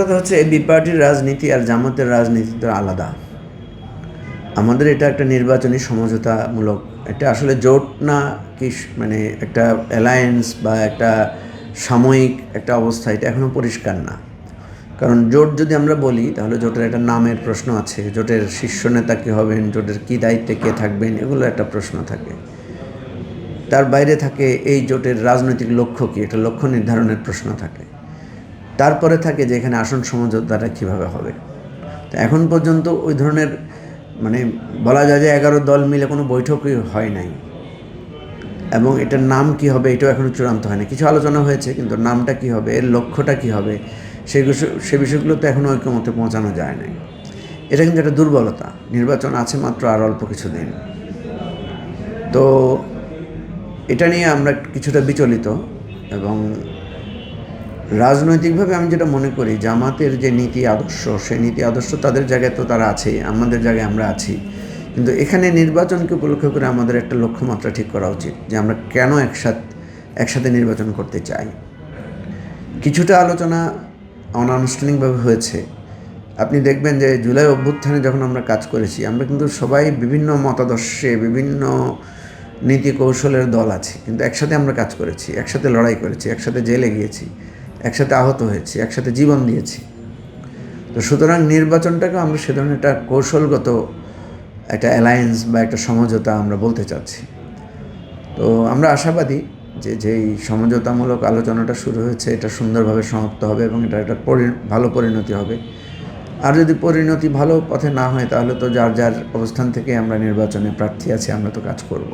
কথা হচ্ছে এই বিপার্টির রাজনীতি আর জামাতের রাজনীতি তো আলাদা। আমাদের এটা একটা নির্বাচনী সমঝোতামূলক, এটা আসলে জোট না কি মানে একটা অ্যালায়েন্স বা একটা সাময়িক একটা অবস্থা, এটা এখনও পরিষ্কার না। কারণ জোট যদি আমরা বলি তাহলে জোটের একটা নামের প্রশ্ন আছে, জোটের শীর্ষ নেতা কী হবেন, জোটের কী দায়িত্বে কে থাকবেন, এগুলো একটা প্রশ্ন থাকে। তার বাইরে থাকে এই জোটের রাজনৈতিক লক্ষ্য কী, এটা লক্ষ্য নির্ধারণের প্রশ্ন থাকে। তারপরে থাকে যে এখানে আসন সমঝোতাটা কীভাবে হবে। তো এখন পর্যন্ত ওই ধরনের মানে বলা যায় যে 11 দল মিলে কোনো বৈঠকই হয় নাই, এবং এটার নাম কি হবে এটাও এখনও চূড়ান্ত হয় না। কিছু আলোচনা হয়েছে, কিন্তু নামটা কি হবে, এর লক্ষ্যটা কি হবে, সে বিষয়গুলো তো এখনও ঐক্যমতে পৌঁছানো যায় নাই। এটা কিন্তু একটা দুর্বলতা। নির্বাচন আছে মাত্র আর অল্প কিছু দিন, তো এটা নিয়ে আমরা কিছুটা বিচলিত। এবং রাজনৈতিকভাবে আমি যেটা মনে করি, জামাতের যে নীতি আদর্শ, সেই নীতি আদর্শ তাদের জায়গায় তো তারা আছেই, আমাদের জায়গায় আমরা আছি। কিন্তু এখানে নির্বাচনকে উপলক্ষ করে আমাদের একটা লক্ষ্যমাত্রা ঠিক করা উচিত যে আমরা কেন একসাথে নির্বাচন করতে চাই। কিছুটা আলোচনা অনানুষ্ঠানিকভাবে হয়েছে। আপনি দেখবেন যে জুলাই অভ্যুত্থানে যখন আমরা কাজ করেছি, আমরা কিন্তু সবাই বিভিন্ন মতাদর্শে, বিভিন্ন নীতি কৌশলের দল আছে, কিন্তু একসাথে আমরা কাজ করেছি, একসাথে লড়াই করেছি, একসাথে জেলে গিয়েছি, একসাথে আহত হয়েছি, একসাথে জীবন দিয়েছি। তো সুতরাং নির্বাচনটাকে আমরা সে ধরনের একটা কৌশলগত একটা অ্যালায়েন্স বা একটা সমঝোতা আমরা বলতে চাচ্ছি। তো আমরা আশাবাদী যে যেই সমঝোতামূলক আলোচনাটা শুরু হয়েছে এটা সুন্দরভাবে সমাপ্ত হবে এবং এটা একটা ভালো পরিণতি হবে। আর যদি পরিণতি ভালো পথে না হয় তাহলে তো যার যার অবস্থান থেকে আমরা নির্বাচনে প্রার্থী আছি, আমরা তো কাজ করব।